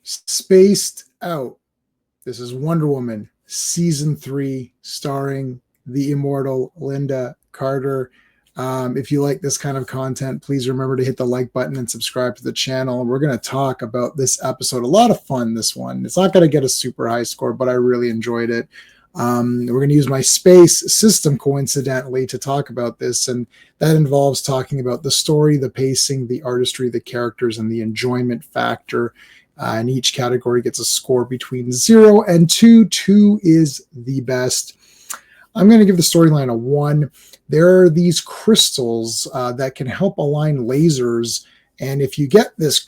Spaced Out. This is Wonder Woman Season 3, starring the immortal Linda Carter. If you like this kind of content, please remember to hit the like button and subscribe to the channel. We're going to talk about this episode. A lot of fun, this one. It's not going to get a super high score, but I really enjoyed it. We're going to use my space system, coincidentally, to talk about this, and that involves talking about the story, the pacing, the artistry, the characters, and the enjoyment factor. And each category gets a score between 0 and 2. 2 is the best. I'm going to give the storyline a 1. There are these crystals that can help align lasers, and if you get this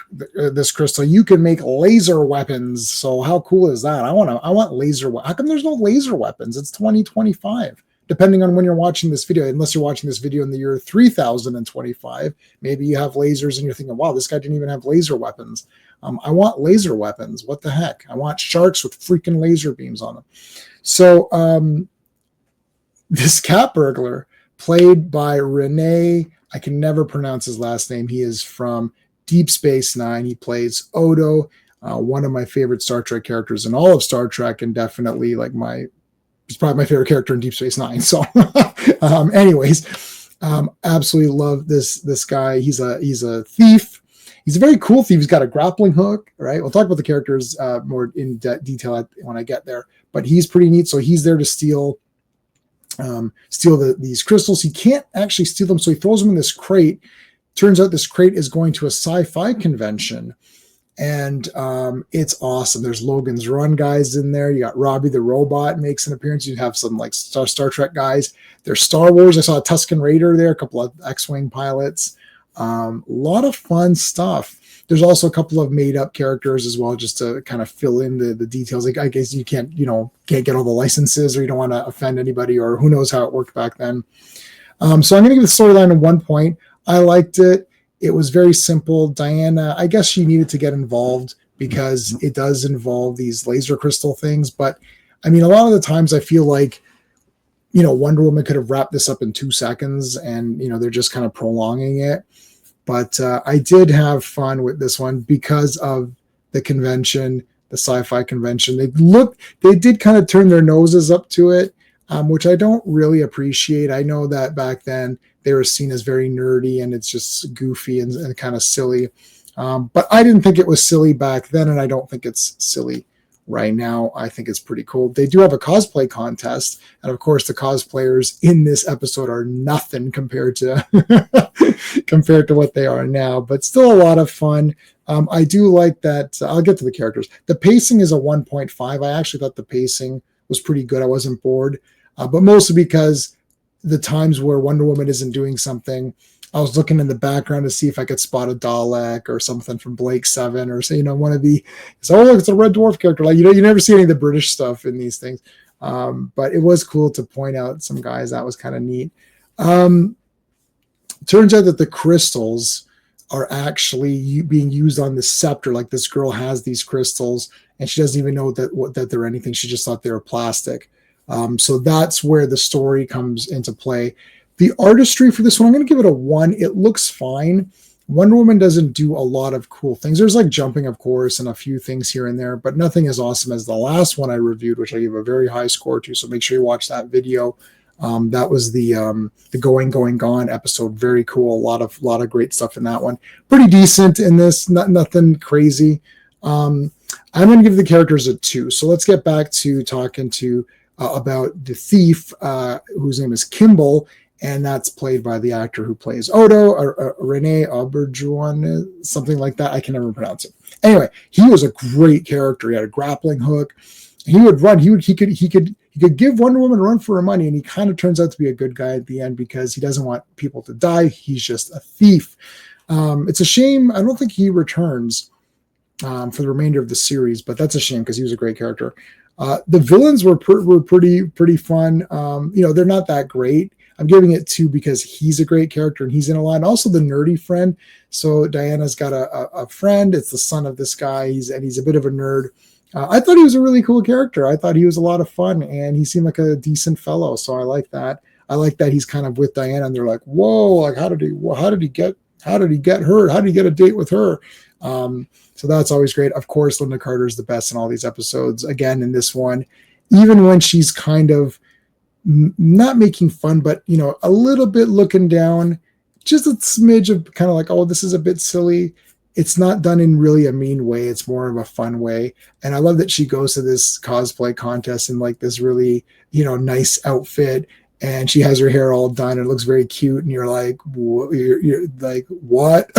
crystal, you can make laser weapons. So how cool is that? I want laser. How come there's no laser weapons? It's 2025. Depending on when you're watching this video, unless you're watching this video in the year 3025, maybe you have lasers and you're thinking, wow, this guy didn't even have laser weapons. I want laser weapons. What the heck? I want sharks with freaking laser beams on them. So this cat burglar, played by Rene, I can never pronounce his last name. He is from Deep Space Nine. He plays Odo, one of my favorite Star Trek characters in all of Star Trek, and definitely like he's probably my favorite character in Deep Space Nine. So anyways, absolutely love this guy. He's a thief. He's a very cool thief. He's got a grappling hook, right? We'll talk about the characters more in detail when I get there, but he's pretty neat. So he's there to steal these crystals. He can't actually steal them, so he throws them in this crate. Turns out this crate is going to a sci-fi convention, and it's awesome. There's Logan's Run guys in there. You got Robbie the robot makes an appearance. You have some like Star Trek guys. There's Star Wars. I saw a Tusken Raider there, a couple of X-Wing pilots. A lot of fun stuff. There's also a couple of made-up characters as well, just to kind of fill in the details. Like, I guess you can't get all the licenses, or you don't want to offend anybody, or who knows how it worked back then. So I'm going to give the storyline a 1 point. I liked it. It was very simple. Diana, I guess she needed to get involved because it does involve these laser crystal things. But I mean, a lot of the times I feel like, Wonder Woman could have wrapped this up in 2 seconds, and, they're just kind of prolonging it. But I did have fun with this one because of the convention, the sci-fi convention. They did kind of turn their noses up to it, which I don't really appreciate. I know that back then they were seen as very nerdy, and it's just goofy and kind of silly. But I didn't think it was silly back then, and I don't think it's silly right now. I think it's pretty cool. They do have a cosplay contest, and of course the cosplayers in this episode are nothing compared to what they are now, but still a lot of fun. I do like that. I'll get to the characters. The pacing is a 1.5. I actually thought the pacing was pretty good. I wasn't bored, but mostly because the times where Wonder Woman isn't doing something, I was looking in the background to see if I could spot a Dalek or something from Blake 7, or say, one of the, look, it's a Red Dwarf character. Like, you never see any of the British stuff in these things. But it was cool to point out some guys. That was kind of neat. Turns out that the crystals are actually being used on the scepter. Like, this girl has these crystals, and she doesn't even know that they're anything. She just thought they were plastic. So that's where the story comes into play. The artistry for this one, I'm going to give it a 1. It looks fine. Wonder Woman doesn't do a lot of cool things. There's like jumping, of course, and a few things here and there, but nothing as awesome as the last one I reviewed, which I gave a very high score to. So make sure you watch that video. That was the Going Gone episode. Very cool. A lot of great stuff in that one. Pretty decent in this. Nothing crazy. I'm going to give the characters a 2. So let's get back to talking about the thief, whose name is Kimball. And that's played by the actor who plays Odo, or Rene Auberjonois, something like that. I can never pronounce it. Anyway, he was a great character. He had a grappling hook. He would run. He could give Wonder Woman a run for her money, and he kind of turns out to be a good guy at the end because he doesn't want people to die. He's just a thief. It's a shame. I don't think he returns for the remainder of the series, but that's a shame because he was a great character. The villains were pretty fun. They're not that great. I'm giving it 2 because he's a great character and he's in a lot. And also the nerdy friend. So Diana's got a friend. It's the son of this guy. He's a bit of a nerd. I thought he was a really cool character. I thought he was a lot of fun, and he seemed like a decent fellow. So I like that. I like that he's kind of with Diana, and they're like, "Whoa! Like, how did he get How did he get her? How did he get a date with her? So that's always great. Of course, Linda Carter is the best in all these episodes. Again, in this one, even when she's kind of not making fun, but a little bit looking down, just a smidge of kind of like, oh, this is a bit silly. It's not done in really a mean way. It's more of a fun way. And I love that she goes to this cosplay contest in like this really, nice outfit. And she has her hair all done. It looks very cute. And you're like, you're like, what?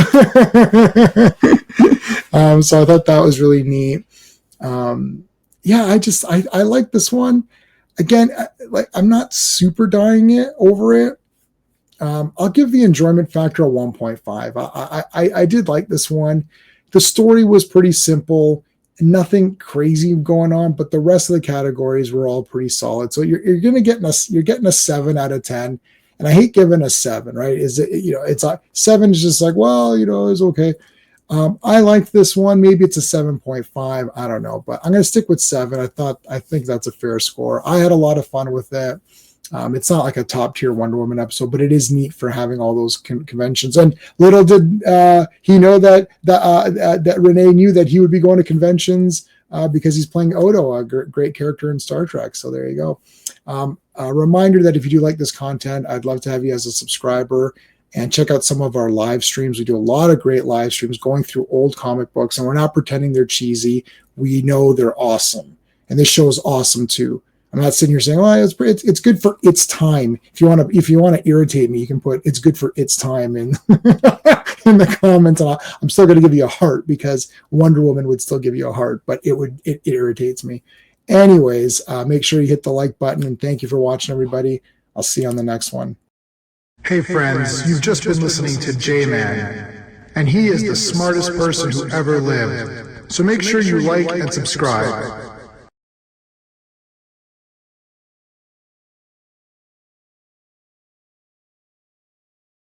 So I thought that was really neat. Yeah, I like this one. Again, like I'm not super dying it over it. I'll give the enjoyment factor a 1.5. I did like this one. The story was pretty simple, nothing crazy going on, but the rest of the categories were all pretty solid. So you're getting a 7 out of 10. And I hate giving a 7, right? Is it, it's a 7 is just like, well, it's okay. I liked this one. Maybe it's a 7.5. I don't know, but I'm going to stick with 7. I think that's a fair score. I had a lot of fun with it. It's not like a top tier Wonder Woman episode, but it is neat for having all those conventions. And little did he know that Renee knew that he would be going to conventions because he's playing Odo, a great character in Star Trek. So there you go. A reminder that if you do like this content, I'd love to have you as a subscriber and check out some of our live streams. We do a lot of great live streams going through old comic books, and we're not pretending they're cheesy. We know they're awesome, and this show is awesome too. I'm not sitting here saying, "Oh, it's good for its time." If you want to irritate me, you can put "it's good for its time" in in the comments. And I'm still going to give you a heart because Wonder Woman would still give you a heart, but it irritates me. Anyways, make sure you hit the like button, and thank you for watching, everybody. I'll see you on the next one. Hey friends, you've just been listening to J-Man, and he is the smartest person who ever lived. So make sure you like and subscribe.